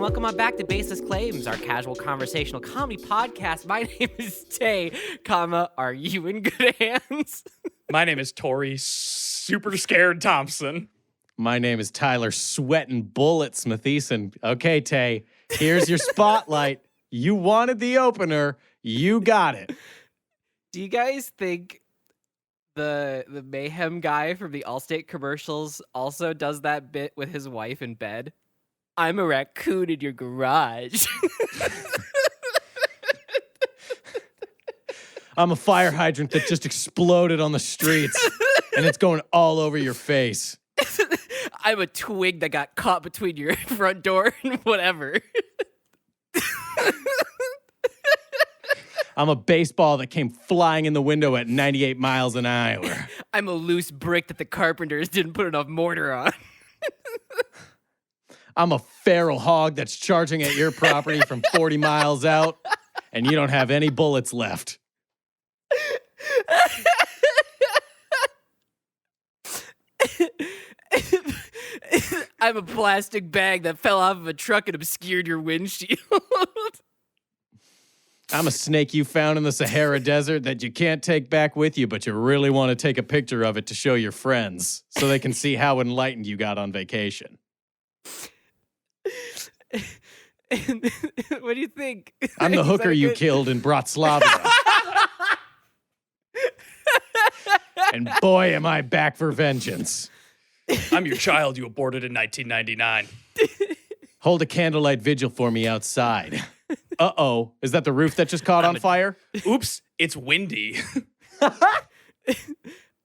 and welcome on back to Baseless Claims, our casual conversational comedy podcast. My name is Tay, are you in good hands? My name is Tori, super scared Thompson. My name is Tyler, sweating bullets Matheson. Okay, Tay, here's your spotlight. You wanted the opener. You got it. Do you guys think the mayhem guy from the Allstate commercials also does that bit with his wife in bed? I'm a raccoon in your garage. I'm a fire hydrant that just exploded on the streets, and it's going all over your face. I'm a twig that got caught between your front door and whatever. I'm a baseball that came flying in the window at 98 miles an hour. I'm a loose brick that the carpenters didn't put enough mortar on. I'm a feral hog that's charging at your property from 40 miles out, and you don't have any bullets left. I'm a plastic bag that fell off of a truck and obscured your windshield. I'm a snake you found in the Sahara Desert that you can't take back with you, but you really want to take a picture of it to show your friends so they can see how enlightened you got on vacation. What do you think? I'm the hooker you killed in Bratislava. And boy, am I back for vengeance. I'm your child you aborted in 1999. Hold a candlelight vigil for me outside. Uh-oh. Is that the roof that just caught on fire? Oops, it's windy.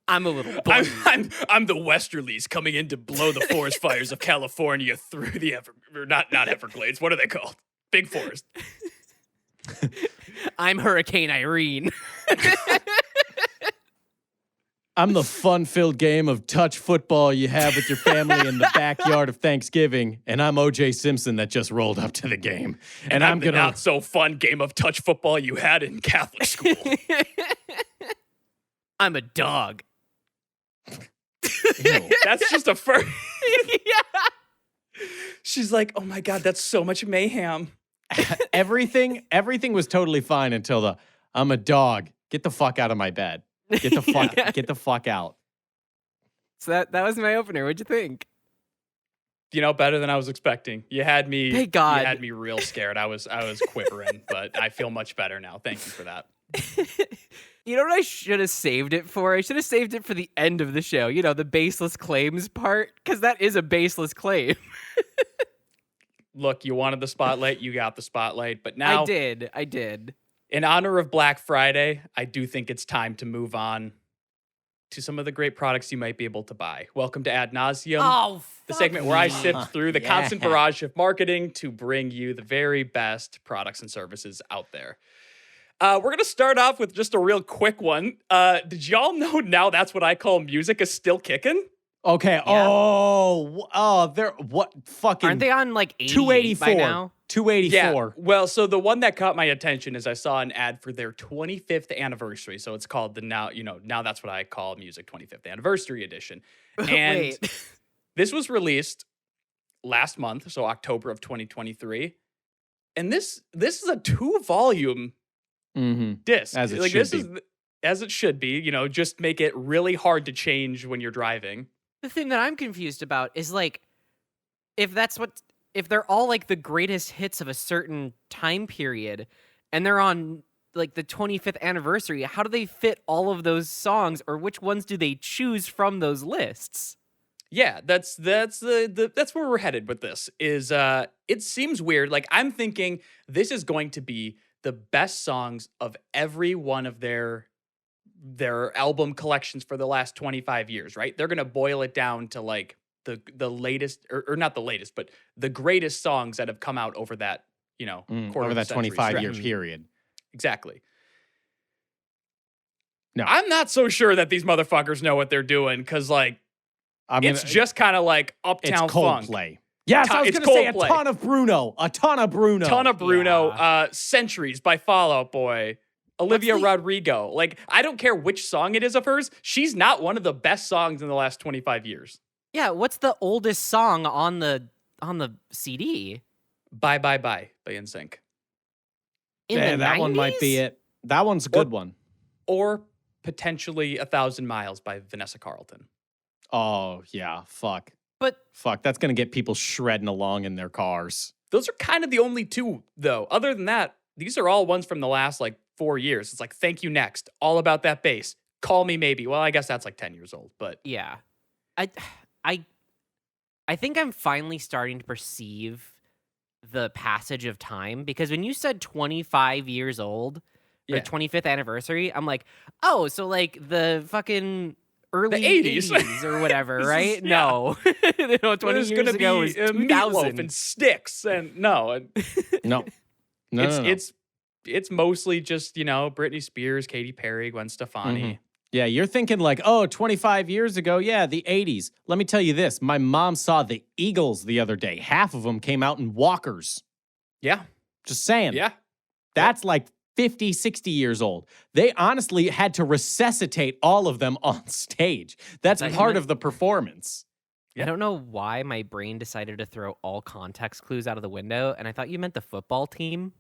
I'm a little I'm the Westerlies coming in to blow the forest fires of California through the not Everglades. What are they called? Big forest. I'm Hurricane Irene. I'm the fun-filled game of touch football you have with your family in the backyard of Thanksgiving, and I'm O.J. Simpson that just rolled up to the game. And I'm the not so fun game of touch football you had in Catholic school. I'm a dog. Ew. That's just a first. Yeah. She's like, oh my God, that's so much mayhem. Everything was totally fine until I'm a dog. Get the fuck out of my bed. Get the fuck out. So that was my opener. What'd you think? You know, better than I was expecting. You had me. Thank God. You had me real scared. I was quivering, but I feel much better now. Thank you for that. You know what I should have saved it for? I should have saved it for the end of the show. You know, the baseless claims part, because that is a baseless claim. Look, you wanted the spotlight. You got the spotlight. But now I did. In honor of Black Friday, I do think it's time to move on to some of the great products you might be able to buy. Welcome to Ad Nauseam, the segment where I sift through the constant barrage of marketing to bring you the very best products and services out there. We're going to start off with just a real quick one. Did y'all know now that's what I call music is still kicking? Okay. Yeah. They're what fucking Aren't they on like 284 by now? 284. Yeah. Well, so the one that caught my attention is I saw an ad for their 25th anniversary. So it's called the now that's what I call music 25th anniversary edition. And this was released last month, so October of 2023. And this is a 2-volume disc. As it should be. As it should be, just make it really hard to change when you're driving. The thing that I'm confused about is like, if they're all like the greatest hits of a certain time period and they're on like the 25th anniversary, how do they fit all of those songs, or which ones do they choose from those lists? Yeah, that's where we're headed with this. Is it seems weird. Like, I'm thinking this is going to be the best songs of every one of their album collections for the last 25 years, right? They're going to boil it down to like the latest, or not the latest, but the greatest songs that have come out over that, quarter over that 25-year stretch. period. Exactly. No. I'm not so sure that these motherfuckers know what they're doing, because like, it's just kind of like Uptown it's Funk. Coldplay. Yes, I was going to say a ton of Bruno. Yeah. Centuries by Fall Out Boy. Olivia Rodrigo. Like, I don't care which song it is of hers. She's not one of the best songs in the last 25 years. Yeah, what's the oldest song on the CD? Bye Bye Bye by NSYNC. In Yeah, the that one might be 90s? it. That one's a good one. Or potentially 1,000 Miles by Vanessa Carlton. Oh, yeah. Fuck. But That's going to get people shredding along in their cars. Those are kind of the only two, though. Other than that, these are all ones from the last, 4 years. It's like, Thank You Next, All About That Bass, Call Me Maybe. Well, I guess that's 10 years old, but... yeah. I think I'm finally starting to perceive the passage of time, because when you said 25 years old, Yeah. or 25th anniversary, I'm like, oh, so the fucking early 80s. 80s or whatever, This right? is- No. 20 There's years gonna ago be was Meatloaf 2000. and Sticks, and no, No. No. it's mostly just Britney Spears, Katy Perry, Gwen Stefani. Yeah, you're thinking 25 years ago, yeah, the 80s. Let me tell you this. My mom saw the Eagles the other day. Half of them came out in walkers. Yeah, Just saying. yeah. That's 50, 60 years old. They honestly had to resuscitate all of them on stage. That's That you part meant- of the performance. I don't know why my brain decided to throw all context clues out of the window, and I thought you meant the football team.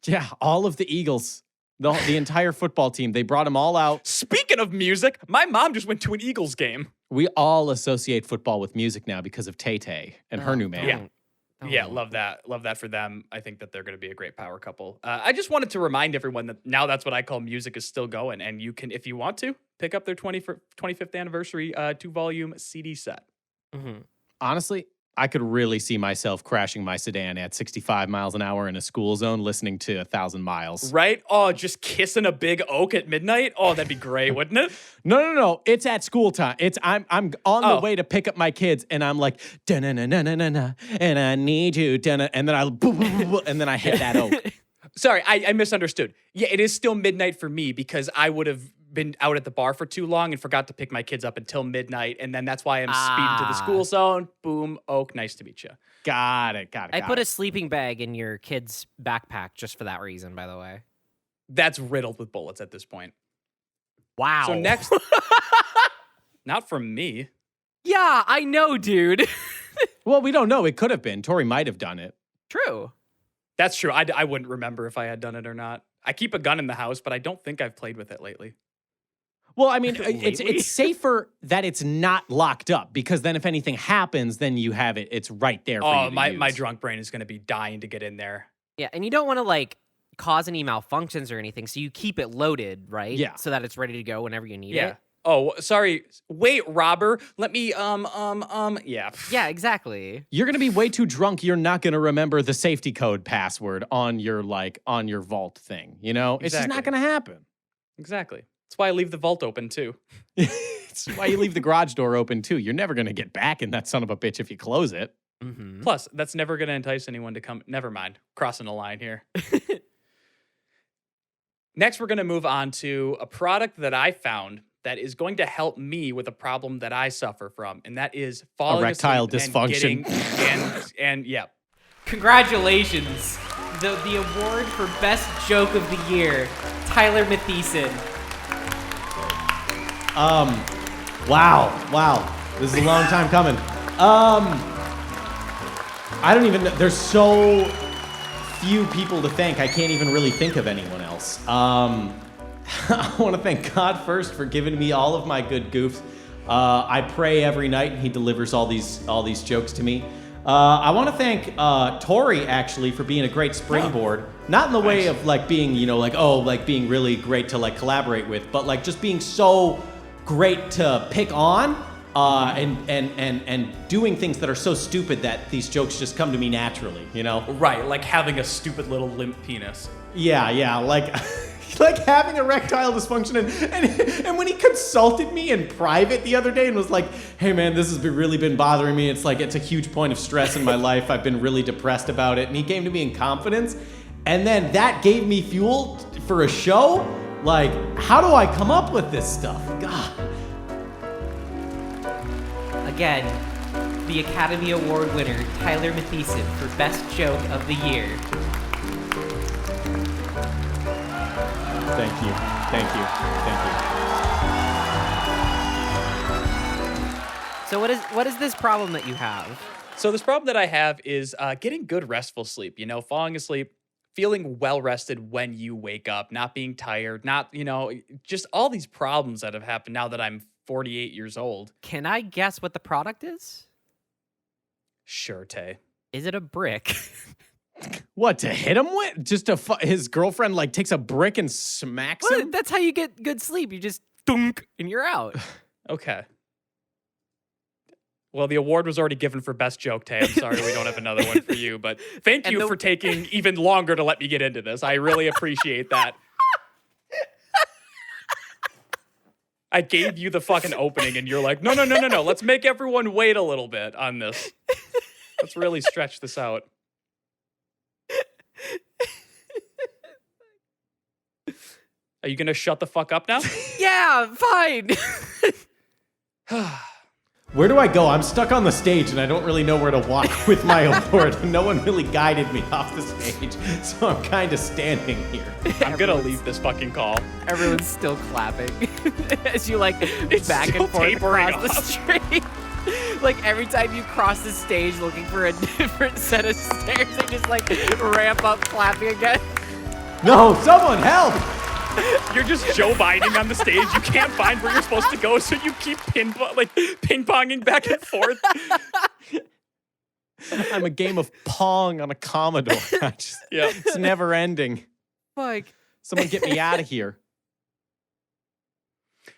Yeah, all of the Eagles, the entire football team, they brought them all out. Speaking of music, my mom just went to an Eagles game. We all associate football with music now because of Tay-Tay and her new man. Yeah. Don't. Yeah, love that. Love that for them. I think that they're going to be a great power couple. I just wanted to remind everyone that now that's what I call music is still going. And you can, if you want to, pick up their 25th anniversary 2-volume CD set. Mhm. Honestly, I could really see myself crashing my sedan at 65 miles an hour in a school zone listening to 1,000 Miles. Right? Oh, just kissing a big oak at midnight? Oh, that'd be great, wouldn't it? No. It's at school time. I'm on the Oh. way to pick up my kids, and I'm like, da-na-na-na-na-na, and I need you, da-na, and then I and then I hit that oak. Sorry, I misunderstood. Yeah, it is still midnight for me because I would have been out at the bar for too long and forgot to pick my kids up until midnight. And then that's why I'm speeding to the school zone. Boom, oak, nice to meet you. Got it. I put a sleeping bag in your kid's backpack just for that reason, by the way. That's riddled with bullets at this point. Wow. So next, not from me. Yeah, I know, dude. Well, we don't know. It could have been. Tori might have done it. True. That's true. I wouldn't remember if I had done it or not. I keep a gun in the house, but I don't think I've played with it lately. Well, I mean, Lately? it's safer that it's not locked up because then if anything happens, then you have it. It's right there for you Oh, to my use. drunk brain is going to be dying to get in there. Yeah, and you don't want to cause any malfunctions or anything, so you keep it loaded, right? Yeah. So that it's ready to go whenever you need Yeah. it. Oh, sorry. Wait, robber. Let me, yeah. Yeah, exactly. You're gonna be way too drunk. You're not gonna remember the safety code password on your on your vault thing. You know, it's just not Exactly. gonna happen. Exactly. That's why I leave the vault open too. It's why you leave the garage door open too. You're never gonna get back in that son of a bitch if you close it. Mm-hmm. Plus, that's never going to entice anyone to come. Never mind. Crossing a line here. Next, we're going to move on to a product that I found that is going to help me with a problem that I suffer from, and that is falling Erectile asleep dysfunction. and yeah. Congratulations. The award for Best Joke of the Year, Tyler Mathieson. Wow. This is a long time coming. I don't even know. There's so few people to thank. I can't even really think of anyone else. I want to thank God first for giving me all of my good goofs. I pray every night, and He delivers all these jokes to me. I want to thank Tori actually for being a great springboard. Not in the way of being being really great to collaborate with, but just being so great to pick on. And doing things that are so stupid that these jokes just come to me naturally, you know? Right, like having a stupid little limp penis. Yeah, like having erectile dysfunction. And when he consulted me in private the other day and was like, hey man, this has really been bothering me. It's it's a huge point of stress in my life. I've been really depressed about it. And he came to me in confidence. And then that gave me fuel for a show. How do I come up with this stuff? God. Again, the Academy Award winner, Tyler Mathieson, for Best Joke of the Year. Thank you. So what is this problem that you have? So this problem that I have is getting good restful sleep, falling asleep, feeling well rested when you wake up, not being tired, not, just all these problems that have happened now that I'm 48 years old. Can I guess what the product is? Sure, Tay. Is it a brick? What, to hit him with? Just to his girlfriend like takes a brick and smacks Well, him? that's how you get good sleep. You just dunk and you're out. Okay. Well, the award was already given for best joke, Tay. I'm sorry we don't have another one for you, but thank you for taking even longer to let me get into this. I really appreciate that. I gave you the fucking opening and you're like, no. Let's make everyone wait a little bit on this. Let's really stretch this out. Are you going to shut the fuck up now? Yeah, fine. Where do I go? I'm stuck on the stage and I don't really know where to walk with my award. No one really guided me off the stage, so I'm kind of standing here. I'm going to leave this fucking call. Everyone's still clapping as you It's back still and forth tapering across the off. street. Like every time you cross the stage looking for a different set of stairs, they just ramp up clapping again. No, someone help! You're just Joe Biden on the stage. You can't find where you're supposed to go, so you keep ping-ponging back and forth. I'm a game of Pong on a Commodore. Yeah. It's never ending. Like, Someone get me out of here.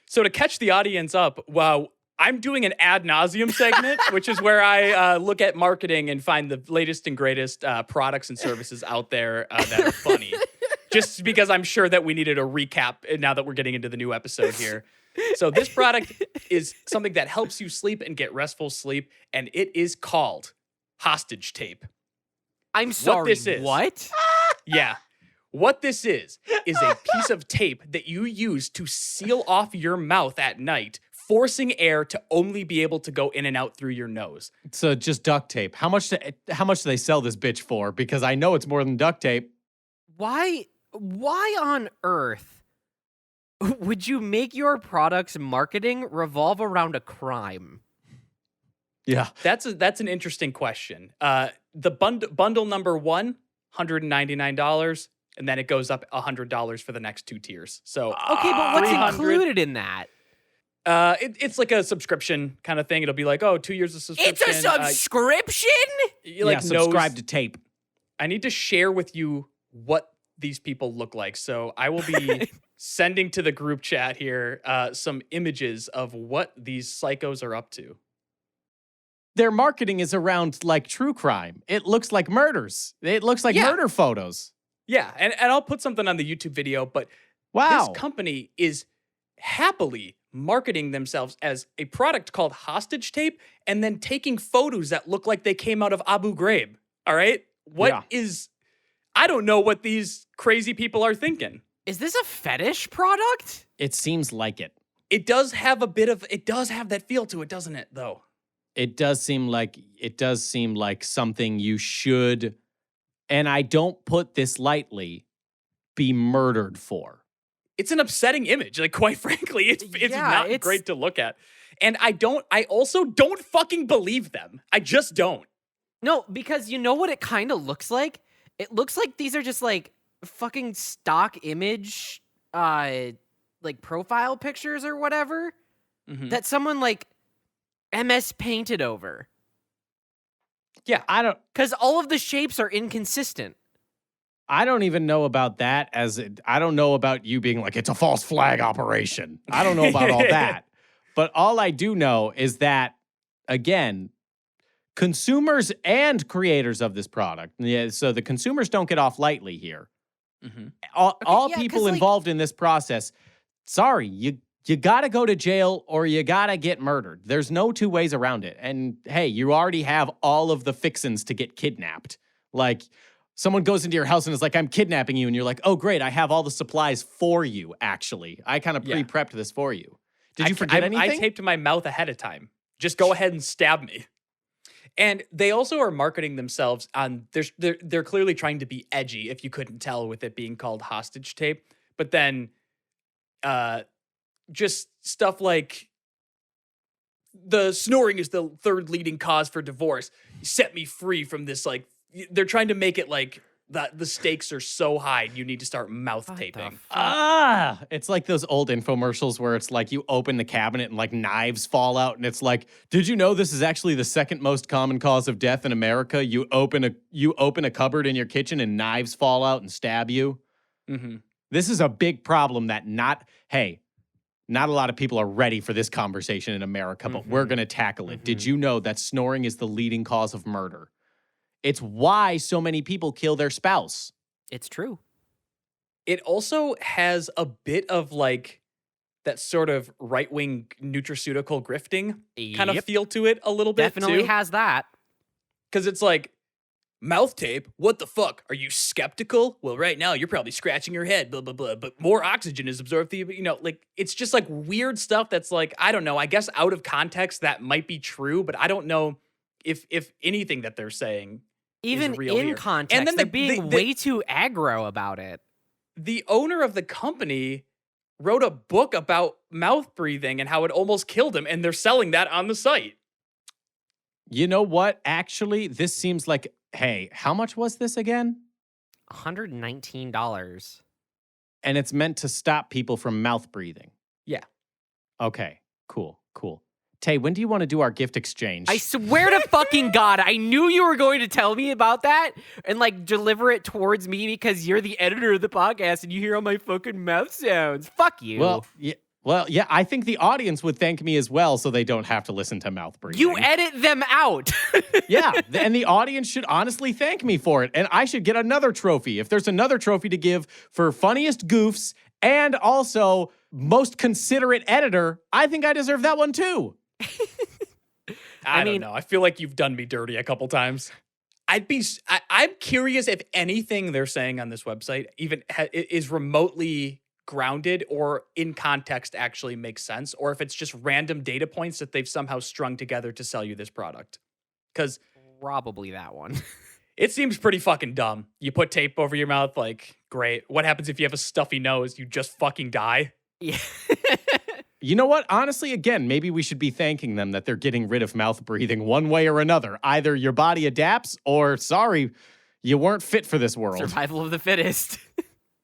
So to catch the audience up, wow, I'm doing an Ad Nauseam segment, which is where I look at marketing and find the latest and greatest products and services out there that are funny. Just because I'm sure that we needed a recap now that we're getting into the new episode here. So this product is something that helps you sleep and get restful sleep, and it is called Hostage Tape. I'm sorry, this is. what? Yeah. What this is a piece of tape that you use to seal off your mouth at night, forcing air to only be able to go in and out through your nose. So just duct tape. How much do they sell this bitch for? Because I know it's more than duct tape. Why on earth would you make your product's marketing revolve around a crime? Yeah. That's an interesting question. The bundle number one, $199, and then it goes up $100 for the next two tiers. So Okay, but what's 300. included in that? It's like a subscription kind of thing. It'll be like, 2 years of subscription. It's a subscription? Subscribe to tape. I need to share with you what these people look like. So I will be sending to the group chat here some images of what these psychos are up to. Their marketing is around true crime. It looks like murders. It looks like murder photos. Yeah, and I'll put something on the YouTube video, but Wow. this company is happily marketing themselves as a product called Hostage Tape and then taking photos that look like they came out of Abu Ghraib. All right? I don't know what these crazy people are thinking. Is this a fetish product? It seems like it. It does have that feel to it, doesn't it, though? It does seem like something you should, and I don't put this lightly, be murdered for. It's an upsetting image. Quite frankly, it's not great to look at. And I also don't fucking believe them. I just don't. No, because you know what it kind of looks like? It looks like these are just fucking stock image profile pictures or whatever that someone MS painted over. Yeah, Because all of the shapes are inconsistent. I don't even know about that. I don't know about you being it's a false flag operation. I don't know about all that. But all I do know is that, again, consumers and creators of this product, so the consumers don't get off lightly here. Mm-hmm. All people involved in this process, sorry, you got to go to jail or you got to get murdered. There's no two ways around it. And hey, you already have all of the fixins to get kidnapped. Someone goes into your house and is like, I'm kidnapping you. And you're like, oh, great. I have all the supplies for you, actually. I kind of pre-prepped this for you. Did you forget anything? I taped my mouth ahead of time. Just go ahead and stab me. And they also are marketing themselves on, they're clearly trying to be edgy, if you couldn't tell with it being called Hostage Tape. But then just stuff like the snoring is the third leading cause for divorce. Set me free from this. Like, they're trying to make it like the stakes are so high, you need to start mouth taping. It's like those old infomercials where it's like you open the cabinet and like knives fall out, and it's like, did you know this is actually the second most common cause of death in America? You open a cupboard in your kitchen and knives fall out and stab you. Mm-hmm. This is a big problem that not a lot of people are ready for this conversation in America, but we're going to tackle it. Did you know that snoring is the leading cause of murder? It's why so many people kill their spouse. It's true. It also has a bit of like that sort of right-wing nutraceutical grifting kind of feel to it a little bit. Definitely too. has that. Because it's like, mouth tape? What the fuck? Are you skeptical? Well, right now you're probably scratching your head, blah, blah, blah. But more oxygen is absorbed through you. Like, it's just like weird stuff that's like, I don't know. I guess out of context that might be true, but I don't know if anything that they're saying even is real in here. context, And then they're being way too aggro about it. The owner of the company wrote a book about mouth breathing and how it almost killed him, and they're selling that on the site. You know what? Actually, this seems like, hey, how much was this again? $119. And it's meant to stop people from mouth breathing. Yeah. Okay, cool. Tay, when do you want to do our gift exchange? I swear to fucking God, I knew you were going to tell me about that and like deliver it towards me because you're the editor of the podcast and you hear all my fucking mouth sounds. Fuck you. Well, yeah, I think the audience would thank me as well so they don't have to listen to mouth breathing. You edit them out. Yeah, and the audience should honestly thank me for it. And I should get another trophy. If there's another trophy to give for funniest goofs and also most considerate editor, I think I deserve that one too. I don't know. I feel like you've done me dirty a couple times. I'm curious if anything they're saying on this website even is remotely grounded or in context actually makes sense, or if it's just random data points that they've somehow strung together to sell you this product. Because probably that one. It seems pretty fucking dumb. You put tape over your mouth, like, great. What happens if you have a stuffy nose? You just fucking die. Yeah. You know what? Honestly, again, maybe we should be thanking them that they're getting rid of mouth breathing one way or another. Either your body adapts or, sorry, you weren't fit for this world. Survival of the fittest.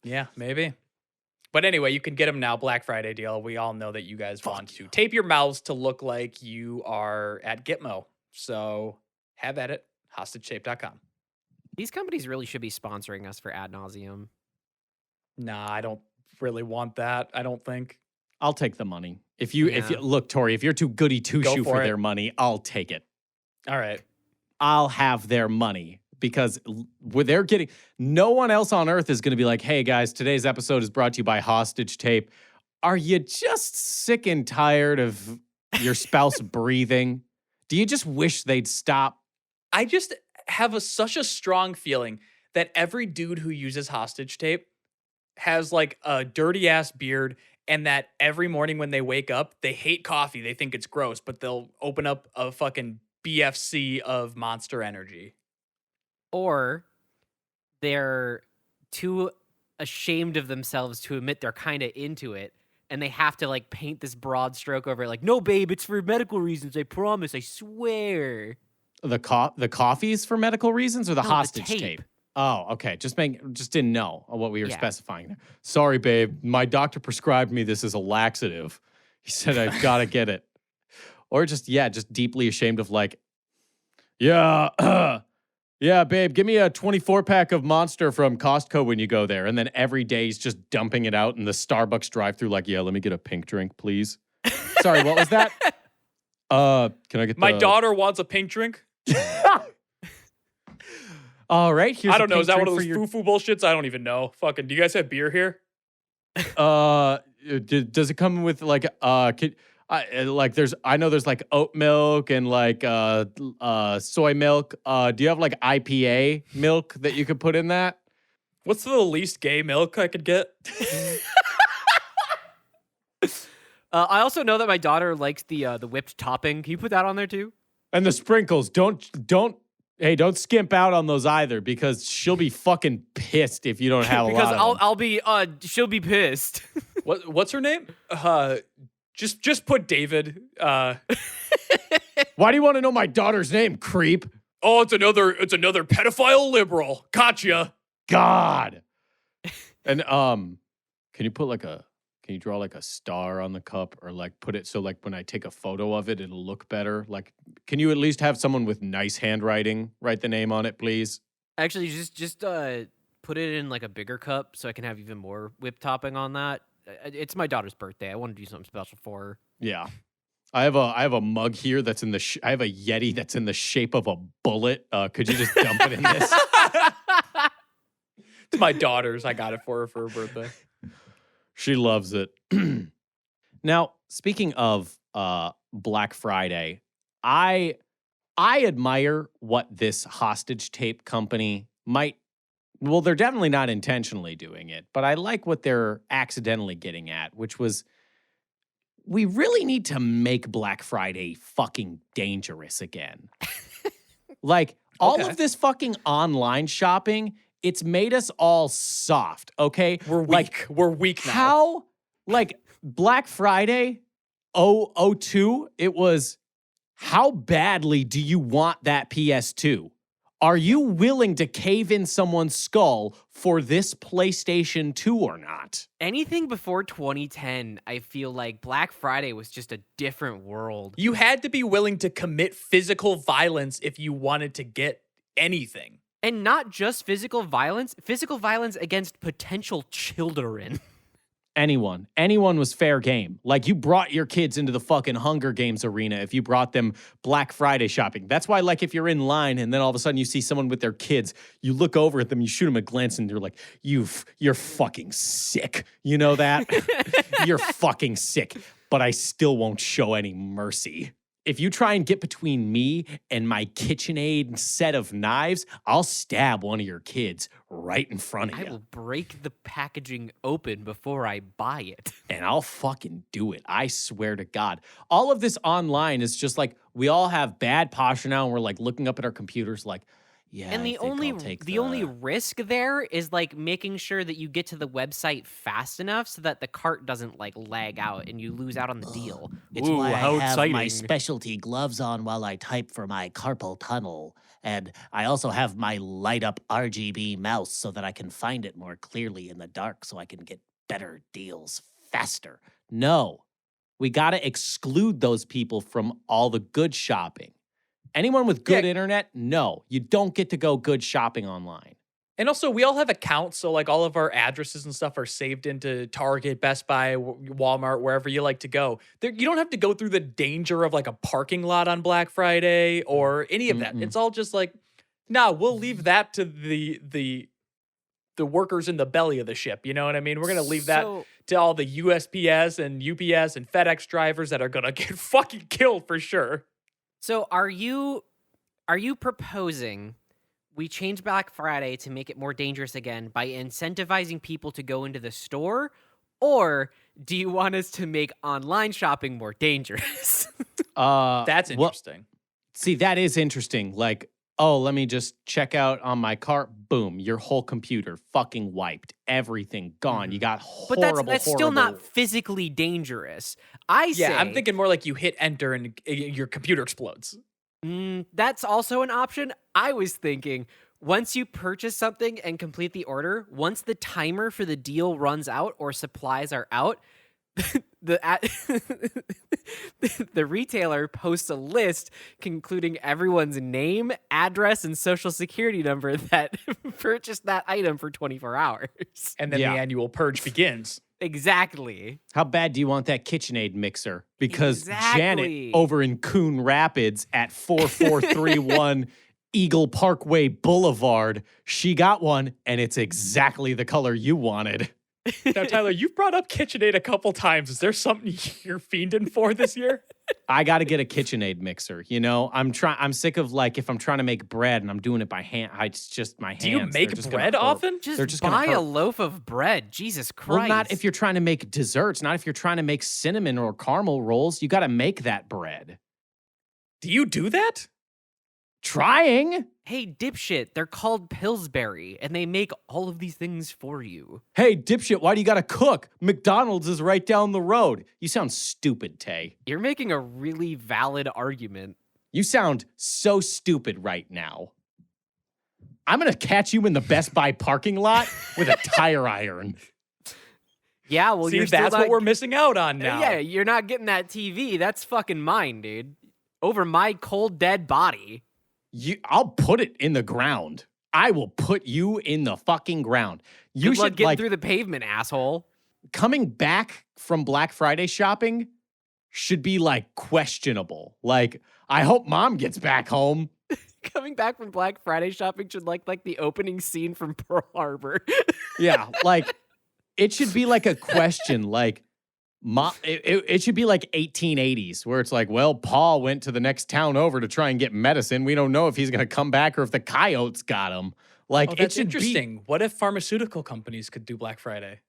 Yeah, maybe. But anyway, you can get them now, Black Friday deal. We all know that you guys want to tape your mouths to look like you are at Gitmo. So have at it, hostagetape.com. These companies really should be sponsoring us for Ad Nauseam. Nah, I don't really want that, I don't think. I'll take the money. If you look, Tori, if you're too goody two-shoe for their money, I'll take it. All right. I'll have their money because they're getting, no one else on earth is going to be like, hey guys, today's episode is brought to you by Hostage Tape. Are you just sick and tired of your spouse breathing? Do you just wish they'd stop? I just have such a strong feeling that every dude who uses Hostage Tape has like a dirty ass beard, and that every morning when they wake up, they hate coffee. They think it's gross, but they'll open up a fucking BFC of Monster Energy. Or they're too ashamed of themselves to admit they're kind of into it, and they have to like paint this broad stroke over it. Like, no, babe, it's for medical reasons. I promise. I swear. The coffee's for medical reasons or the hostage tape? tape? Oh, okay. Just didn't know what we were specifying there. Sorry, babe. My doctor prescribed me this as a laxative. He said I've got to get it. Or just deeply ashamed of like, yeah, babe, give me a 24-pack of Monster from Costco when you go there. And then every day he's just dumping it out in the Starbucks drive-thru like, yeah, let me get a pink drink, please. Sorry, what was that? Can I get My daughter wants a pink drink. All right, here's I don't know. Is that one of those your... foo-foo bullshits? I don't even know. Fucking, do you guys have beer here? Does it come with like there's like oat milk and like soy milk. Do you have like IPA milk that you could put in that? What's the least gay milk I could get? I also know that my daughter likes the whipped topping. Can you put that on there too? And the sprinkles. Don't skimp out on those either, because she'll be fucking pissed if you don't have a lot of them. She'll be pissed. What's her name? Just put David. Why do you want to know my daughter's name, creep? Oh, it's another pedophile liberal. Gotcha. God. And can you draw like a star on the cup, or like put it so like when I take a photo of it, it'll look better? Like, can you at least have someone with nice handwriting write the name on it, please? Actually, just put it in like a bigger cup so I can have even more whipped topping on that. It's my daughter's birthday. I want to do something special for her. Yeah. I have a mug here that's in I have a Yeti that's in the shape of a bullet. Could you just dump it in this? It's my daughter's. I got it for her for her birthday. She loves it. Now, speaking of Black Friday, I admire what this hostage tape company might. Well, they're definitely not intentionally doing it, but I like what they're accidentally getting at, which was we really need to make Black Friday fucking dangerous again. Like, all Okay. of this fucking online shopping, it's made us all soft, okay? We're weak. Like, We're weak now. how, like, Black Friday 002, it was, how badly do you want that PS2? Are you willing to cave in someone's skull for this PlayStation 2 or not? Anything before 2010, I feel like Black Friday was just a different world. You had to be willing to commit physical violence if you wanted to get anything. And not just physical violence against potential children. Anyone was fair game. Like, you brought your kids into the fucking Hunger Games arena if you brought them Black Friday shopping. That's why, like, if you're in line and then all of a sudden you see someone with their kids, you look over at them, you shoot them a glance, and you're like, you're fucking sick. You know that? You're fucking sick. But I still won't show any mercy. If you try and get between me and my KitchenAid set of knives, I'll stab one of your kids right in front of I you. will break the packaging open before I buy it. And I'll fucking do it. I swear to God. All of this online is just like, we all have bad posture now, and we're like looking up at our computers like, yeah, And the only risk there is like making sure that you get to the website fast enough so that the cart doesn't like lag out and you lose out on the deal. It's Ooh, why how I have my exciting. specialty gloves on while I type for my carpal tunnel. And I also have my light up RGB mouse so that I can find it more clearly in the dark so I can get better deals faster. No, we got to exclude those people from all the good shopping. Anyone with good internet, no, you don't get to go good shopping online. And also, we all have accounts, so like all of our addresses and stuff are saved into Target, Best Buy, Walmart, wherever you like to go. You don't have to go through the danger of like a parking lot on Black Friday or any of that. It's all just like, nah, we'll leave that to the workers in the belly of the ship. You know what I mean? We're gonna leave that to all the USPS and UPS and FedEx drivers that are gonna get fucking killed for sure. So are you proposing we change Black Friday to make it more dangerous again by incentivizing people to go into the store? Or do you want us to make online shopping more dangerous? That's interesting. See, that is interesting. Like, oh, let me just check out on my cart. Boom, your whole computer fucking wiped. Everything gone. You got But horrible, that's still horrible- not physically dangerous. Yeah, I'm thinking more like you hit enter and your computer explodes. That's also an option. I was thinking once you purchase something and complete the order, once the timer for the deal runs out or supplies are out, the retailer posts a list concluding everyone's name, address, and social security number that purchased that item for 24 hours. And then the annual purge begins. Exactly. How bad do you want that KitchenAid mixer? Because Exactly. Janet over in Coon Rapids at 4431 Eagle Parkway Boulevard, she got one, and it's exactly the color you wanted. Now, Tyler, you've brought up KitchenAid a couple times. Is there something you're fiending for this year? I got to get a KitchenAid mixer. You know, I'm sick of like if I'm trying to make bread and I'm doing it by hand. It's just my hands. Do you They're make just gonna bread hurt. often? They're Just just gonna buy a hurt. loaf of bread. Jesus Christ. Well, not if you're trying to make desserts, not if you're trying to make cinnamon or caramel rolls. You got to make that bread. Do you do that? Trying. Hey, dipshit, they're called Pillsbury, and they make all of these things for you. Hey, dipshit, why do you gotta cook? McDonald's is right down the road. You sound stupid, Tay. You're making a really valid argument. You sound so stupid right now. I'm gonna catch you in the Best Buy parking lot with a tire iron. Yeah, well, See, you're still that's not, what we're missing out on now. Yeah, you're not getting that TV. That's fucking mine, dude. Over my cold, dead body. I'll put it in the ground. I will put you in the fucking ground. You Good luck should getting through the pavement, asshole. coming back from Black Friday shopping should be like questionable. Like, I hope mom gets back home. Coming back from Black Friday shopping should like the opening scene from Pearl Harbor. Yeah, like it should be like a question. Like, it should be like 1880s where it's like, well, Paul went to the next town over to try and get medicine. We don't know if he's going to come back or if the coyotes got him. Like, Oh, it that's should interesting. What if pharmaceutical companies could do Black Friday?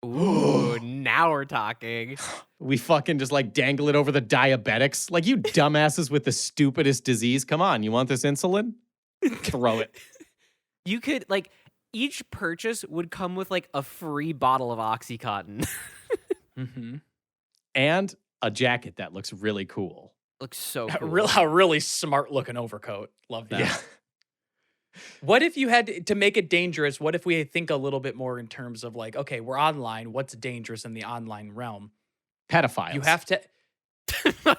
Ooh, now we're talking. We fucking just like dangle it over the diabetics. Like, you dumbasses with the stupidest disease. Come on, you want this insulin? Throw it. You could like each purchase would come with like a free bottle of OxyContin. Mm-hmm. And a jacket that looks really cool. Looks so A cool. really smart looking overcoat. Love that. Yeah. What if you had to make it dangerous? What if we think a little bit more in terms of like, okay, we're online. What's dangerous in the online realm? Pedophiles. You have to.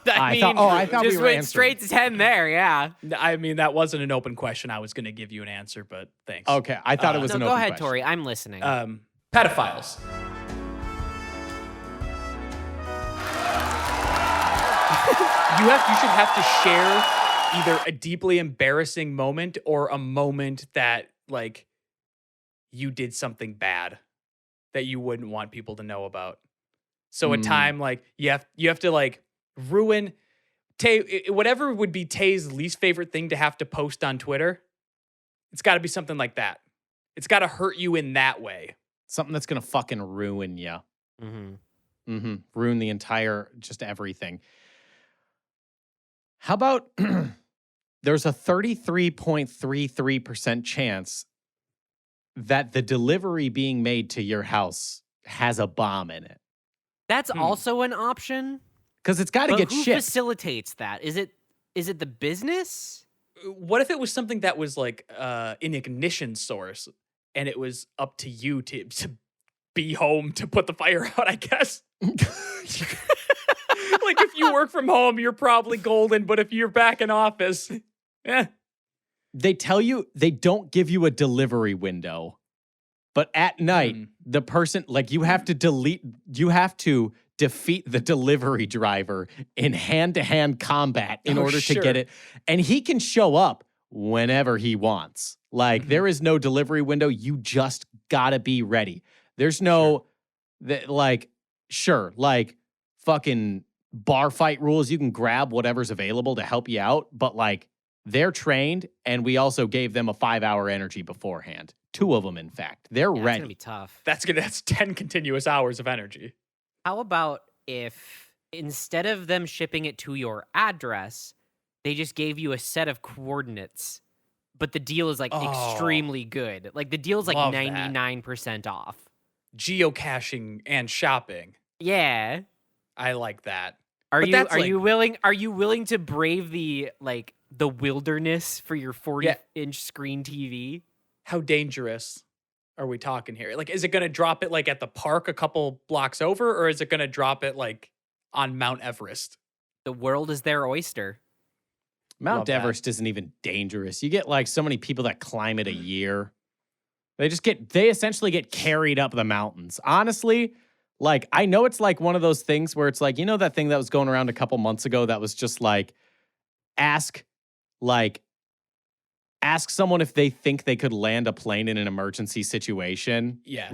I thought just we were went answering. straight to 10 there, yeah. I mean, that wasn't an open question. I was going to give you an answer, but thanks. Okay, I thought it was No, an go open ahead, question. Tori. I'm listening. Pedophiles. You should have to share either a deeply embarrassing moment or a moment that like you did something bad that you wouldn't want people to know about. So a time like you have to like ruin Tay, whatever would be Tay's least favorite thing to have to post on Twitter. It's got to be something like that. It's got to hurt you in that way. Something that's gonna fucking ruin you. Mm-hmm. Ruin the entire, just everything. How about there's a 33.33% chance that the delivery being made to your house has a bomb in it? That's also an option. Because it's got to But get who shipped. facilitates that? Is it the business? What if it was something that was like an ignition source and it was up to you to be home to put the fire out, I guess? Like if you work from home, you're probably golden, but if you're back in office, They tell you, they don't give you a delivery window. But at night, the person, like you have to defeat the delivery driver in hand-to-hand combat in order to get it. And he can show up whenever he wants. Like there is no delivery window. You just gotta be ready. There's no, like fucking bar fight rules. You can grab whatever's available to help you out. But like they're trained and we also gave them a 5-hour energy beforehand. 2 of them, in fact. They're Yeah, it's ready. gonna be tough. that's 10 continuous hours of energy. How about if instead of them shipping it to your address, they just gave you a set of coordinates, but the deal is like extremely good. Like the deal's like Love that. 99% off. Geocaching and shopping. Yeah. I like that. Are But you that's are like- you willing to brave the wilderness for your 40-inch screen TV? How dangerous are we talking here? Like, is it going to drop it like at the park a couple blocks over, or is it going to drop it like on Mount Everest? The world is their oyster. Mount Love that. Everest isn't even dangerous. You get like so many people that climb it a year. They essentially get carried up the mountains. Honestly, like I know it's like one of those things where it's like, you know, that thing that was going around a couple months ago that was just like, ask someone if they think they could land a plane in an emergency situation. Yeah.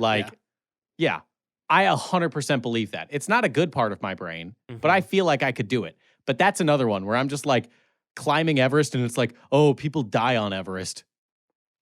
Yeah, I 100% believe that. It's not a good part of my brain, but I feel like I could do it. But that's another one where I'm just like climbing Everest and it's like, oh, people die on Everest.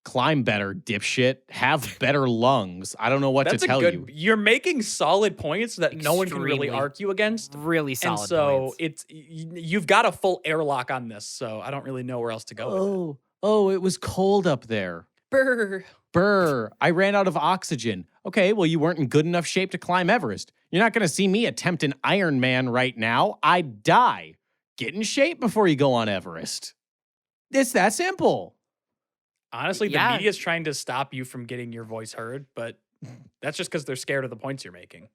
Climb better, dipshit. Have better lungs. I don't know what to tell you. You're making solid points that no one can really Extremely, argue against. Really solid And so points. you've got a full airlock on this, so I don't really know where else to go with it. Oh, it was cold up there. Brr. I ran out of oxygen. Okay, well, you weren't in good enough shape to climb Everest. You're not going to see me attempt an Iron Man right now. I'd die. Get in shape before you go on Everest. It's that simple. Honestly, Yeah. the media's trying to stop you from getting your voice heard, but that's just because they're scared of the points you're making.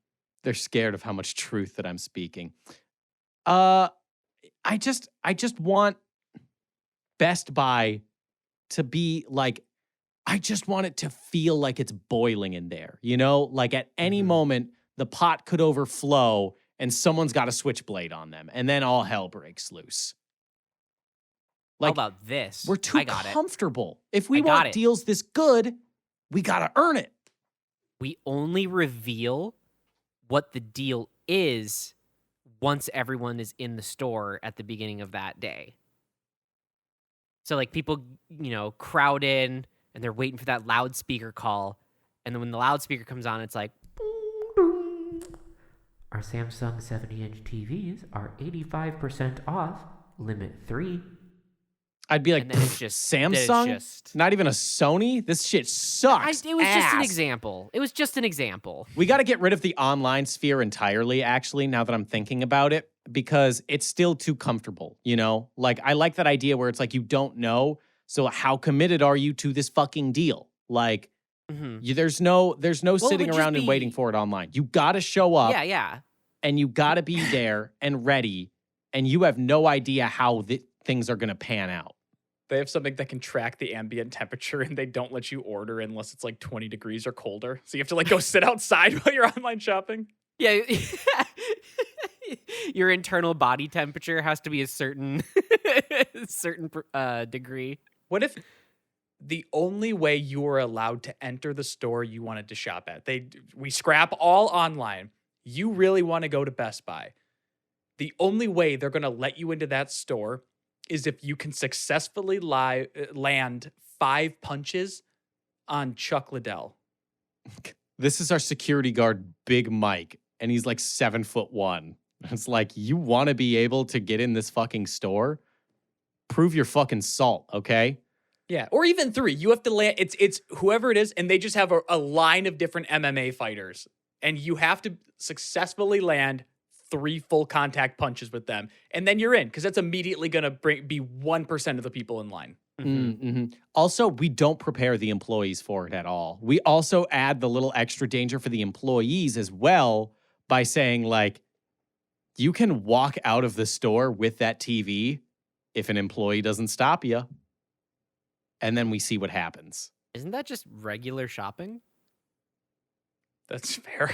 They're scared of how much truth that I'm speaking. I just want Best Buy to be like, I just want it to feel like it's boiling in there, you know? Like at any moment, the pot could overflow and someone's got a switchblade on them, and then all hell breaks loose. How about this? We're too I got it. comfortable. If we I got want it. deals this good, we got to earn it. We only reveal what the deal is once everyone is in the store at the beginning of that day. So like people, crowd in and they're waiting for that loudspeaker call. And then when the loudspeaker comes on, it's like, our Samsung 70-inch TVs are 85% off, limit 3. I'd be like, And then it's just Samsung? Not even a Sony? This shit sucks. It was just an ass. example. It was just an example. We got to get rid of the online sphere entirely, actually, now that I'm thinking about it, because it's still too comfortable, you know? Like, I like that idea where it's like, you don't know, so how committed are you to this fucking deal? Like, there's no sitting around and waiting for it online. You got to show up. Yeah. And you got to be there and ready, and you have no idea how things are going to pan out. They have something that can track the ambient temperature, and they don't let you order unless it's like 20 degrees or colder. So you have to like go sit outside while you're online shopping. Yeah. Your internal body temperature has to be a certain degree. What if the only way you were allowed to enter the store you wanted to shop at, we scrap all online. You really want to go to Best Buy. The only way they're going to let you into that store is if you can successfully land 5 punches on Chuck Liddell. This is our security guard, Big Mike, and he's like 7'1". It's like, you want to be able to get in this fucking store? Prove your fucking salt, okay? Yeah, or even 3. You have to land. It's whoever it is, and they just have a line of different MMA fighters, and you have to successfully land 3 full contact punches with them, and then you're in, because that's immediately going to be 1% of the people in line. Also, we don't prepare the employees for it at all. We also add the little extra danger for the employees as well by saying, like, you can walk out of the store with that TV if an employee doesn't stop you, and then we see what happens. Isn't that just regular shopping? That's fair.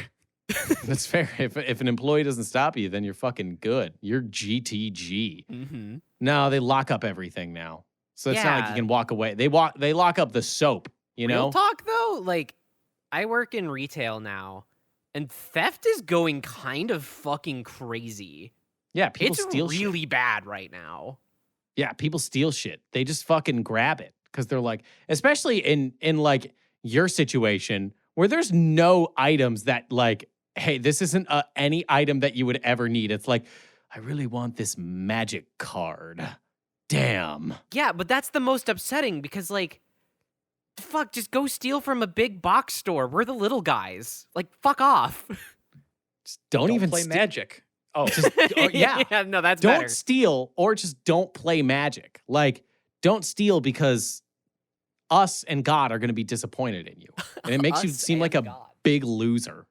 That's fair. If an employee doesn't stop you, then you're fucking good. You're GTG. No, they lock up everything now. So it's not like you can walk away. They lock up the soap, you know? Real talk though, like I work in retail now and theft is going kind of fucking crazy. Yeah, people steal It's shit. really bad right now. Yeah, people steal shit. They just fucking grab it because they're like, especially in like your situation where there's no items that like, hey, this isn't any item that you would ever need. It's like, I really want this magic card. Damn. Yeah, but that's the most upsetting because like, fuck, just go steal from a big box store. We're the little guys. Like, fuck off. Just don't even play Magic. Oh, yeah. No, that's Don't better. steal or just don't play Magic. Like, don't steal because us and God are going to be disappointed in you. And it makes you Us seem like and a God. big loser.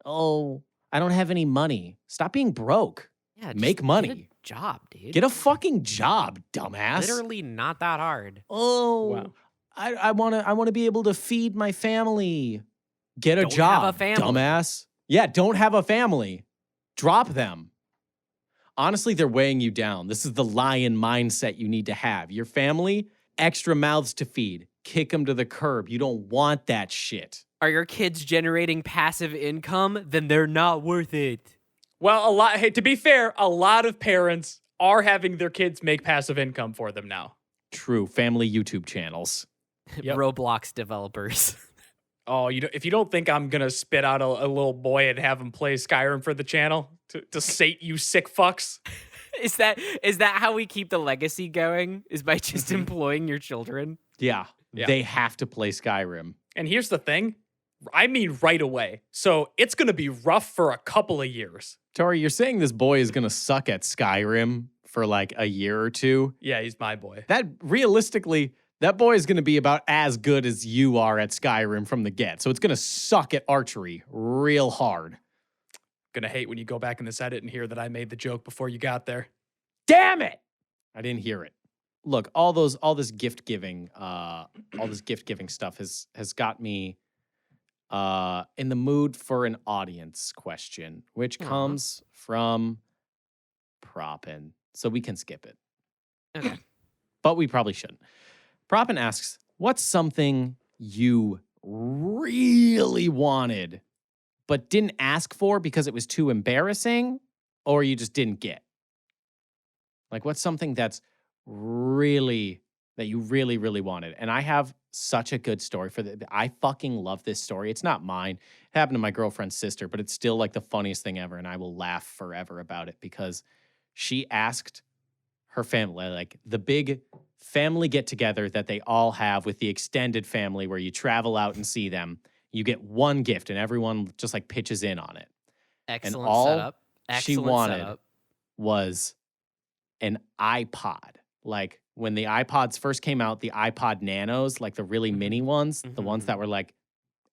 Oh, I don't have any money. Stop being broke. Yeah, Make just money. Get a job, dude. Get a fucking job, dumbass. Literally not that hard. Oh, Wow. I want to be able to feed my family. Get a Don't have job, a family. dumbass. Yeah, don't have a family. Drop them. Honestly, they're weighing you down. This is the lion mindset you need to have. Your family, extra mouths to feed. Kick them to the curb. You don't want that shit. Are your kids generating passive income? Then they're not worth it. well, hey, to be fair, a lot of parents are having their kids make passive income for them now. True. Family YouTube channels. Yep. Roblox developers. Oh, if you don't think I'm gonna spit out a little boy and have him play Skyrim for the channel to sate you sick fucks. Is that how we keep the legacy going? Is by just Mhm. employing your children? Yeah, Yeah. they have to play Skyrim. And here's the thing, I mean right away. So it's gonna be rough for a couple of years. Tori, you're saying this boy is gonna suck at Skyrim for like a year or two? Yeah, he's my boy. That realistically, that boy is gonna be about as good as you are at Skyrim from the get. So it's gonna suck at archery real hard. Gonna hate when you go back in this edit and hear that I made the joke before you got there. Damn it! I didn't hear it. Look, all this gift giving stuff has got me in the mood for an audience question, which Aw. comes from Propin. So we can skip it. Okay. But we probably shouldn't. Propin asks, what's something you really wanted but didn't ask for because it was too embarrassing or you just didn't get? Like, what's something that you really, really wanted? And I have such a good story for that. I fucking love this story. It's not mine. It happened to my girlfriend's sister, but it's still like the funniest thing ever. And I will laugh forever about it because she asked her family, like the big family get together that they all have with the extended family where you travel out and see them. You get one gift and everyone just like pitches in on it. Excellent all setup. she Excellent wanted setup. was an iPod. Like when the iPods first came out, the iPod Nanos, like the really mini ones, the ones that were like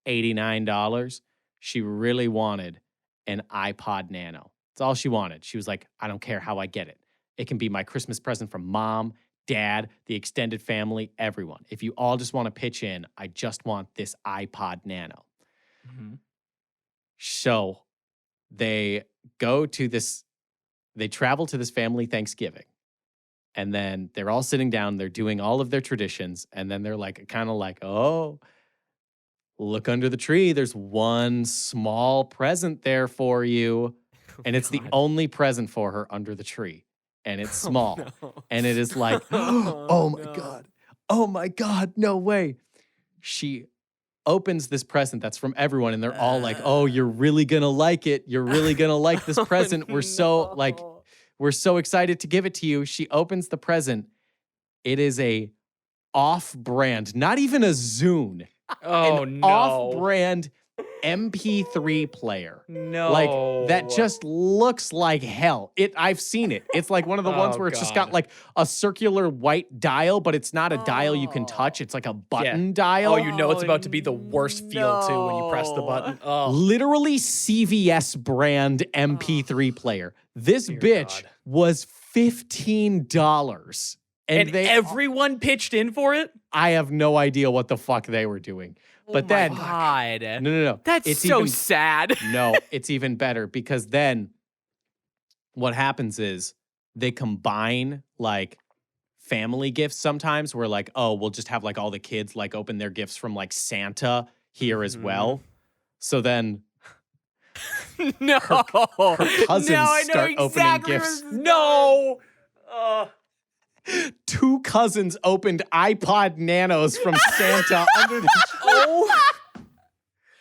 $89, she really wanted an iPod Nano. That's all she wanted. She was like, I don't care how I get it. It can be my Christmas present from mom, dad, the extended family, everyone. If you all just want to pitch in, I just want this iPod Nano. Mhm. So they travel to this family Thanksgiving. And then they're all sitting down, they're doing all of their traditions. And then they're like, kind of like, oh, look under the tree. There's one small present there for you. And it's the God. only present for her under the tree. And it's small. No. And it is like, oh my God. Oh my God. No way. She opens this present that's from everyone. And they're all like, oh, you're really going to like it. You're really going to like this present. We're so like, we're so excited to give it to you. She opens the present. It is a off-brand, not even a Zune, Oh an no. off-brand MP3 player. No. Like that just looks like hell. I've seen it. It's like one of the ones Oh, where it's just God. got like a circular white dial, but it's not a dial you can touch. It's like a button dial. Oh, you know it's about to be the worst feel too when you press the button. Oh. Literally CVS brand MP3 player. This Dear bitch God. was $15. And everyone pitched in for it? I have no idea what the fuck they were doing. But Oh my then, God. no. That's It's so even- sad. No, it's even better because then what happens is they combine like family gifts sometimes where like, oh, we'll just have like all the kids like open their gifts from like Santa here as well. So then No. her cousins no, I know start opening exactly gifts. where this is No. two cousins opened iPod Nanos from Santa under the Oh.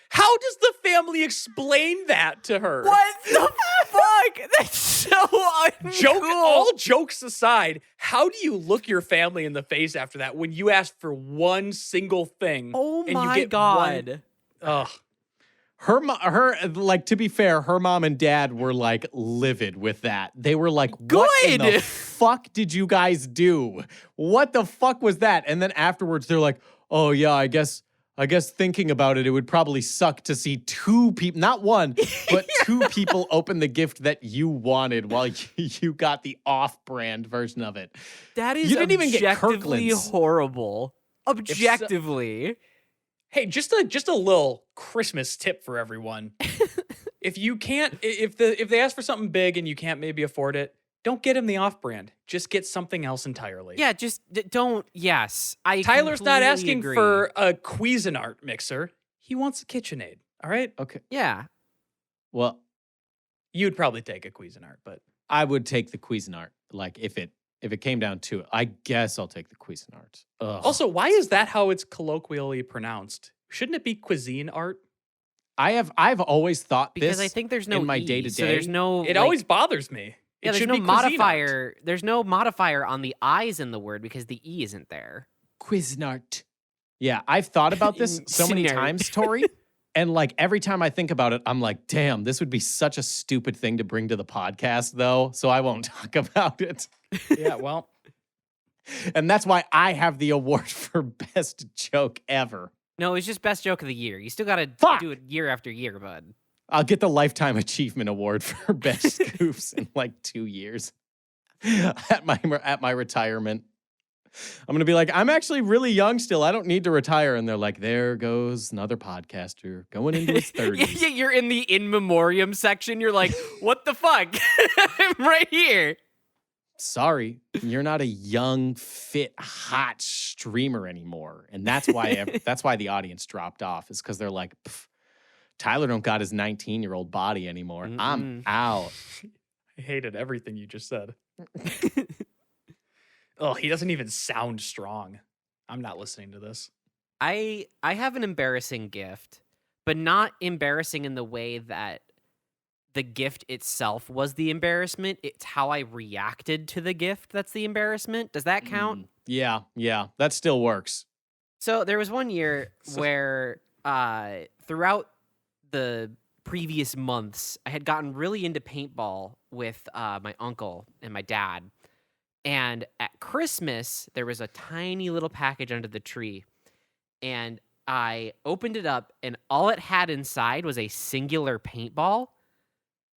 How does the family explain that to her? What the fuck? That's so uncool. All jokes aside, how do you look your family in the face after that when you ask for one single thing? Oh and my you get God. Ugh. her like to be fair, her mom and dad were like livid with that. They were like, "What in the Good. fuck did you guys do? What the fuck was that?" And then afterwards, they're like, "Oh yeah, I guess thinking about it, it would probably suck to see two people, not one, but two people open the gift that you wanted while you got the off-brand version of it." That is You didn't even get objectively Kirkland's. horrible. Objectively. Hey, just a little Christmas tip for everyone. If they ask for something big and you can't maybe afford it, don't get them the off-brand. Just get something else entirely. Yeah, just don't. Yes, I. Tyler's not completely asking agree. for a Cuisinart mixer. He wants a KitchenAid. All right. Okay. Yeah. Well, You'd probably take a Cuisinart, but I would take the Cuisinart, like if it If it came down to it, I guess I'll take the Cuisinart. Ugh. Also, why is that how it's colloquially pronounced? Shouldn't it be cuisine art? I've always thought Because this I think there's no in my E, day to so there's day. no. It like, always bothers me. Yeah, It there's should no be cuisine art. modifier. There's no modifier on the I's in the word because the E isn't there. Cuisinart. Yeah, I've thought about this so many Snart. times, Tori. And like every time I think about it, I'm like, damn, this would be such a stupid thing to bring to the podcast, though. So I won't talk about it. Yeah, well, And that's why I have the award for best joke ever. No, it's just best joke of the year. You still got to Fuck! do it year after year, bud. I'll get the Lifetime Achievement Award for best goofs in like 2 years at my retirement. I'm gonna be like, I'm actually really young still. I don't need to retire. And they're like, there goes another podcaster going into his 30s. Yeah, you're in the in memoriam section. You're like, what the fuck? I'm right here. Sorry, you're not a young, fit, hot streamer anymore. And that's why the audience dropped off, is because they're like, Tyler don't got his 19-year-old body anymore. I'm out. I hated everything you just said. Oh, he doesn't even sound strong. I'm not listening to this. I have an embarrassing gift, but not embarrassing in the way that the gift itself was the embarrassment. It's how I reacted to the gift that's the embarrassment. Does that count? Yeah, that still works. So there was one year where throughout the previous months, I had gotten really into paintball with my uncle and my dad. And at Christmas, there was a tiny little package under the tree. And I opened it up, and all it had inside was a singular paintball.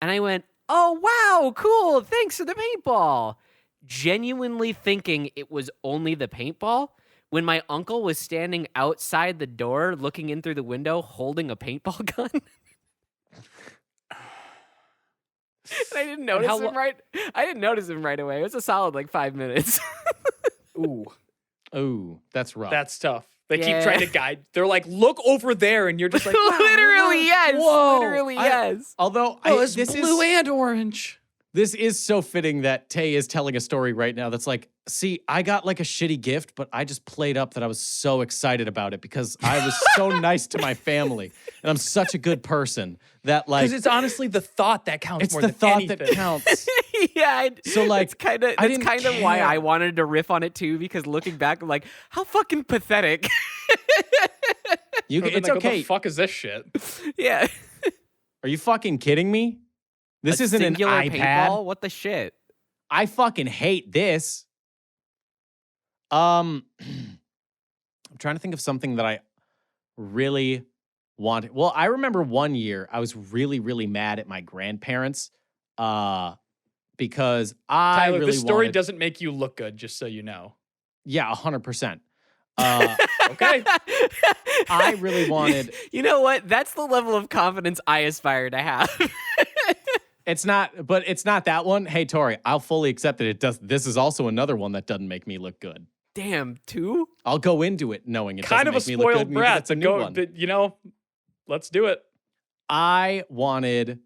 And I went, oh, wow, cool. Thanks for the paintball. Genuinely thinking it was only the paintball when my uncle was standing outside the door looking in through the window holding a paintball gun. And I didn't notice him right. I didn't notice him right away. It was a solid like 5 minutes. Ooh, that's rough. That's tough. They keep Yeah. trying to guide. They're like, look over there, and you're just like, wow, Literally, yes. Whoa. Literally, yes. Although it's this blue is and orange. this is so fitting that Tay is telling a story right now that's like, see, I got like a shitty gift, but I just played up that I was so excited about it because I was so nice to my family and I'm such a good person that like Because it's honestly the thought that counts it's more the than thought anything. that counts. Yeah. So, like, it's kind of I that's didn't kind of why care. I wanted to riff on it too, because looking back, I'm like, how fucking pathetic. You, I've been it's like, What okay. the fuck is this shit? Yeah. Are you fucking kidding me? This A isn't an singular iPad. paintball? What the shit? I fucking hate this. I'm trying to think of something that I really wanted. Well, I remember one year I was really, really mad at my grandparents because I Tyler, really this story wanted, doesn't make you look good, just so you know. Yeah, 100%. Okay. I really wanted. You know what? That's the level of confidence I aspire to have. It's not that one. Hey, Tori, I'll fully accept that it does. This is also another one that doesn't make me look good. Damn, two? I'll go into it knowing it Kind of a doesn't make me look spoiled good. Maybe brat. that's a To new go, one. but, you know, let's do it. I wanted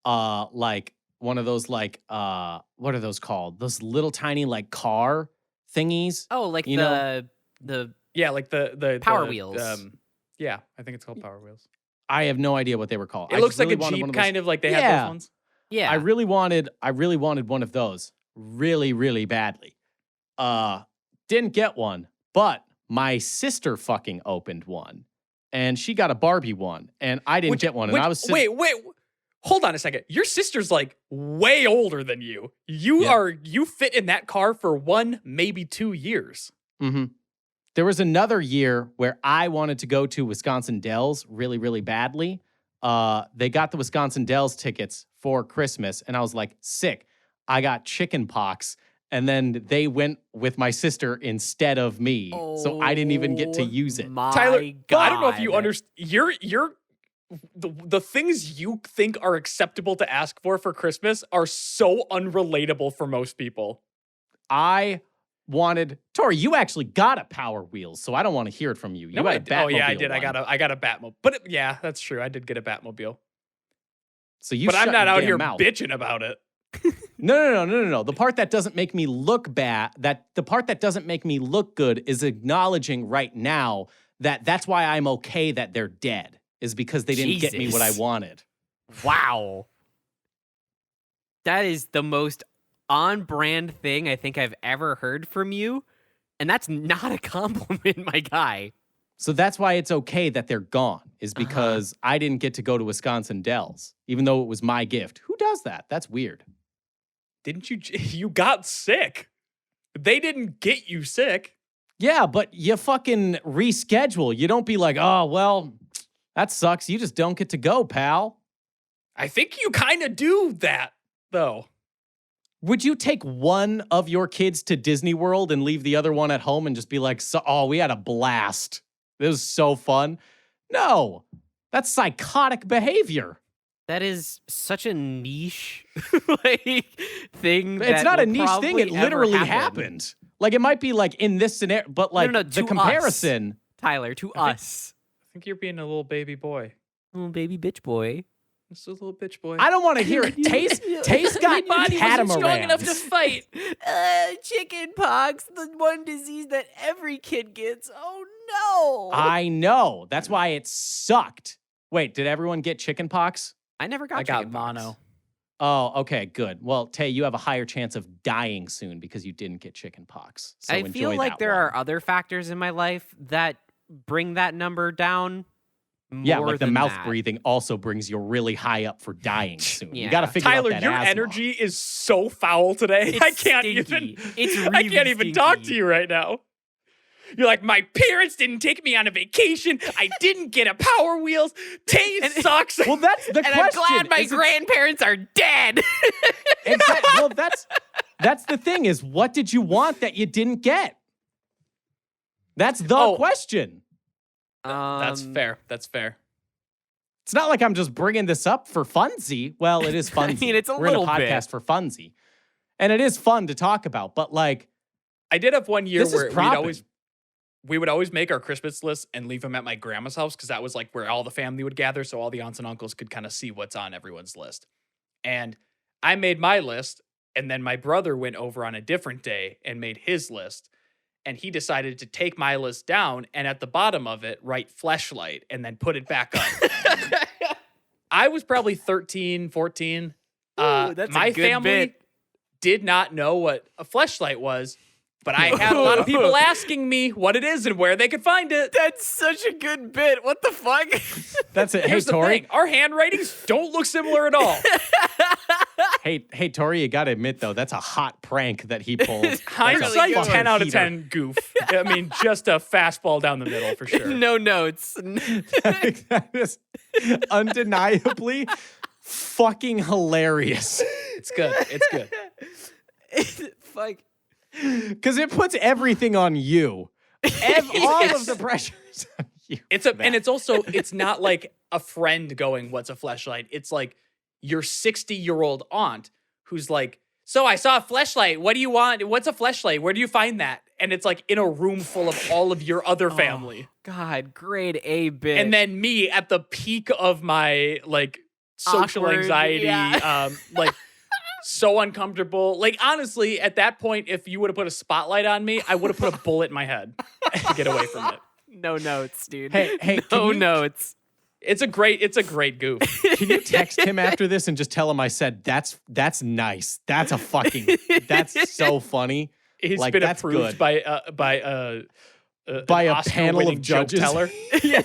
like one of those like what are those called? Those little tiny like car thingies. Oh, like You the Yeah, like the Power wheels. Yeah, I think it's called Power Wheels. I have no idea what they were called. It looks like a Jeep, kind of like they have Yeah. those ones. yeah. I really wanted one of those really, really badly. Didn't get one, but my sister fucking opened one. And she got a Barbie one, and I didn't get one. And I was wait, hold on a second. Your sister's like way older than you. You fit in that car for 1, maybe 2 years. Mm-hmm. There was another year where I wanted to go to Wisconsin Dells really, really badly. They got the Wisconsin Dells tickets for Christmas, and I was like, sick. I got chicken pox, and then they went with my sister instead of me, so I didn't even get to use it. My Tyler, God. I don't know if you understand. You're the things you think are acceptable to ask for Christmas are so unrelatable for most people. I wanted Tori. You actually got a Power Wheels, so I don't want to hear it from you. You No, had a Batmobile. oh yeah, I did. one. I got a Batmobile. But yeah, that's true. I did get a Batmobile. So you. But I'm shut not your out damn here mouth. bitching about it. No. The part that doesn't make me look bad, the part that doesn't make me look good is acknowledging right now that that's why I'm okay that they're dead, is because they didn't get me what I Jesus. wanted. Wow. That is the most on-brand thing I think I've ever heard from you. And that's not a compliment, my guy. So that's why it's okay that they're gone, is because I didn't get to go to Wisconsin Dells, even though it was my gift. Who does that? That's weird. Didn't you? You got sick. They didn't get you sick. Yeah, but you fucking reschedule. You don't be like, oh, well, that sucks. You just don't get to go, pal. I think you kind of do that, though. Would you take one of your kids to Disney World and leave the other one at home and just be like, we had a blast. It was so fun. No, that's psychotic behavior. That is such a niche thing. It's that not a will niche thing. It probably literally ever happen. happened. Like, it might be like in this scenario, but like No, the to comparison. Tyler, to us. I think you're being a little baby boy. Little baby bitch boy. Just a little bitch boy. I don't want to hear it. Taste got catamarans. fight. Chicken pox, the one disease that every kid gets. Oh no! I know. That's why it sucked. Wait, did everyone get chicken pox? I never got. I got chicken pox. mono. Oh, okay, good. Well, Tay, you have a higher chance of dying soon because you didn't get chicken pox. So I enjoy feel like that there one. are other factors in my life that bring that number down. Yeah, more like the than mouth that. breathing also brings you really high up for dying soon. You Yeah. got to figure Tyler, out that your asthma. energy is so foul today. It's I can't stinky. even. It's I really can't even talk to stinky. you right now. You're like, my parents didn't take me on a vacation. I didn't get a Power Wheels. Tay sucks. Well, that's the And question. I'm glad my is it- grandparents are dead. Exactly. Well, that's the thing is, what did you want that you didn't get? That's the question. That's fair. That's fair. It's not like I'm just bringing this up for funsy. Well, it is I funsy. mean, it's a We're in little a bit. podcast for funsy. And it is fun to talk about, but like, I did have one year This is where propping. we would always make our Christmas list and leave them at my grandma's house because that was like where all the family would gather, so all the aunts and uncles could kind of see what's on everyone's list. And I made my list, and then my brother went over on a different day and made his list. And he decided to take my list down and at the bottom of it write fleshlight and then put it back up. I was probably 13, 14. That's a my good family bit. did not know what a fleshlight was, but I had a lot of people asking me what it is and where they could find it. That's such a good bit. What the fuck? that's it. Hey, Here's the Tori. thing. Our handwritings don't look similar at all. Hey, Tori, you got to admit, though, that's a hot prank that he pulled. That's a Hindsight, good 10 out of heater. 10 goof. I mean, just a fastball down the middle for sure. No notes. That is undeniably fucking hilarious. It's good. It's good. Fuck. Because it puts everything on you. All of the pressures on you. And it's also, it's not like a friend going, what's a fleshlight? It's like your 60-year-old aunt who's like, so I saw a fleshlight. What do you want? What's a fleshlight? Where do you find that? And it's like in a room full of all of your other family. God, grade A bit. And then me at the peak of my like social Awkward, anxiety, yeah. like so uncomfortable. Like honestly, at that point, if you would have put a spotlight on me, I would have put a bullet in my head to get away from it. no notes, dude. Hey, no can you- notes. It's a great goof. Can you text him after this and just tell him I said, that's nice. That's that's so funny. He's Like, been that's approved good. by A panel of joke judges. teller, Yeah.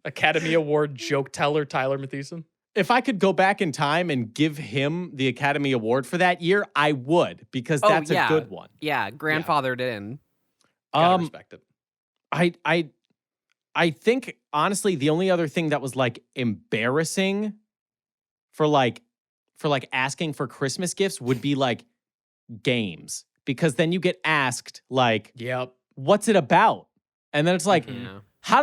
Academy Award joke teller Tyler Mathieson. If I could go back in time and give him the Academy Award for that year, I would, because that's yeah. a good one. Yeah, grandfathered in. Gotta respect it. I think honestly the only other thing that was like embarrassing for asking for Christmas gifts would be like games, because then you get asked like, Yep. what's it about? And then it's like, Yeah. how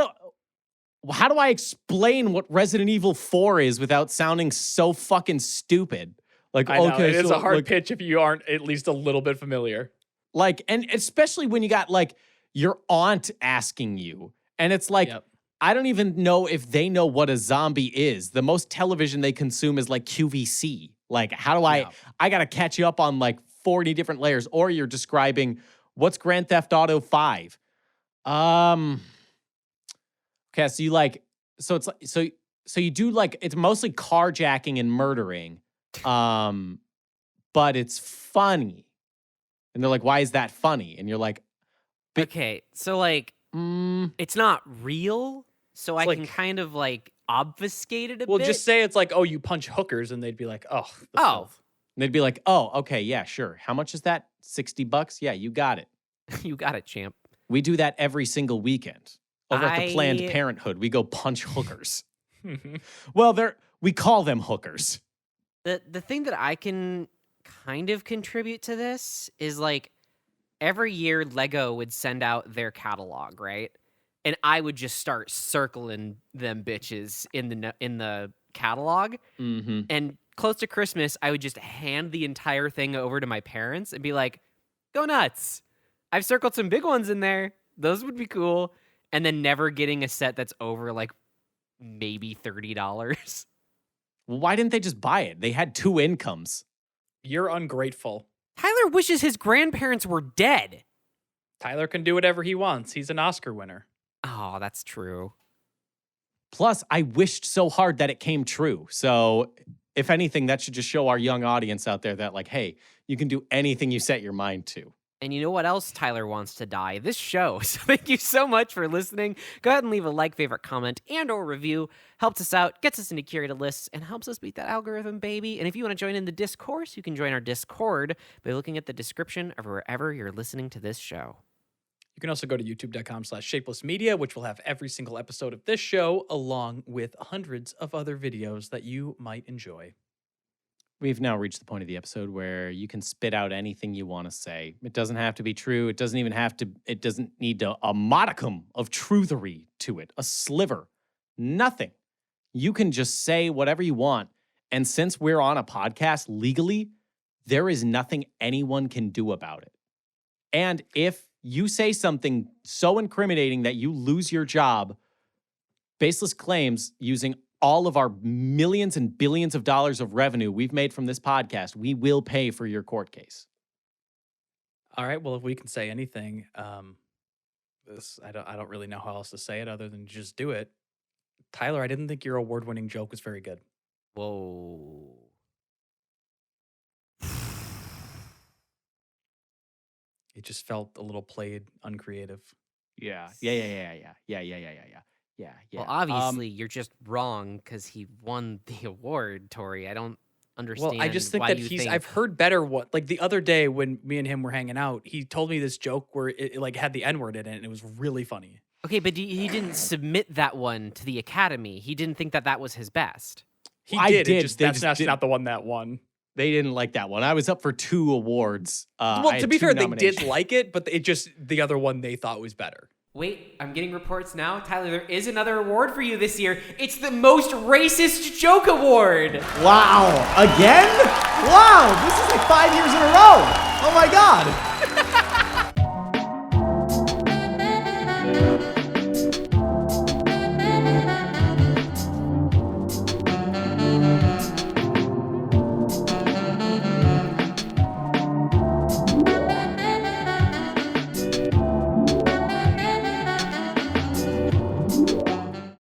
do I explain what Resident Evil 4 is without sounding so fucking stupid? Like, I know, okay, it is so, a hard like, pitch if you aren't at least a little bit familiar. Like, and especially when you got like your aunt asking you, and it's like, Yep. I don't even know if they know what a zombie is. The most television they consume is like QVC. Like, how do I got to catch you up on like 40 different layers, or you're describing what's Grand Theft Auto 5. Okay, so you like, so it's like, so you do like, it's mostly carjacking and murdering, but it's funny. And they're like, why is that funny? And you're like, okay, so like, it's not real, so I can like- kind of like obfuscate it a Well, bit. just say it's like, oh, you punch hookers, and they'd be like, oh, the Oh. filth. and they'd be like, oh, okay, yeah, sure. How much is that? $60? Yeah, you got it. You got it, champ. We do that every single weekend. Over at the Planned I- Parenthood, we go punch hookers. Well, we call them hookers. The thing that I can kind of contribute to this is like every year Lego would send out their catalog, right? And I would just start circling them bitches in the catalog. Mm-hmm. And close to Christmas, I would just hand the entire thing over to my parents and be like, "Go nuts! I've circled some big ones in there. Those would be cool." And then never getting a set that's over like maybe $30. Well, why didn't they just buy it? They had 2 incomes. You're ungrateful. Tyler wishes his grandparents were dead. Tyler can do whatever he wants. He's an Oscar winner. Oh, that's true. Plus, I wished so hard that it came true. So, if anything, that should just show our young audience out there that, like, hey, you can do anything you set your mind to. And you know what else Tyler wants to die? This show. So thank you so much for listening. Go ahead and leave a like, favorite, comment, and or review. Helps us out, gets us into curated lists, and helps us beat that algorithm, baby. And if you want to join in the discourse, you can join our Discord by looking at the description of wherever you're listening to this show. You can also go to youtube.com/shapelessmedia, which will have every single episode of this show, along with hundreds of other videos that you might enjoy. We've now reached the point of the episode where you can spit out anything you want to say. It doesn't have to be true. It doesn't need a modicum of truthery to it, a sliver, nothing. You can just say whatever you want. And since we're on a podcast legally, there is nothing anyone can do about it. And if you say something so incriminating that you lose your job, Baseless Claims, using all of our millions and billions of dollars of revenue we've made from this podcast, we will pay for your court case. All right. Well, if we can say anything, I don't really know how else to say it other than just do it. Tyler, I didn't think your award-winning joke was very good. Whoa. It just felt a little played, uncreative. Yeah. Well, obviously, you're just wrong because he won the award, Tori. I don't understand. Well, I just think why that you think... I've heard better. Like the other day when me and him were hanging out, he told me this joke where it like had the N-word in it, and it was really funny. Okay, but he didn't submit that one to the Academy. He didn't think that was his best. I did. They That's just not the one that won. They didn't like that one. I was up for 2 awards. Well, to be fair, they did like it, but the other one they thought was better. Wait, I'm getting reports now. Tyler, there is another award for you this year. It's the Most Racist Joke Award. Wow. Again? Wow. This is like 5 years in a row. Oh my God.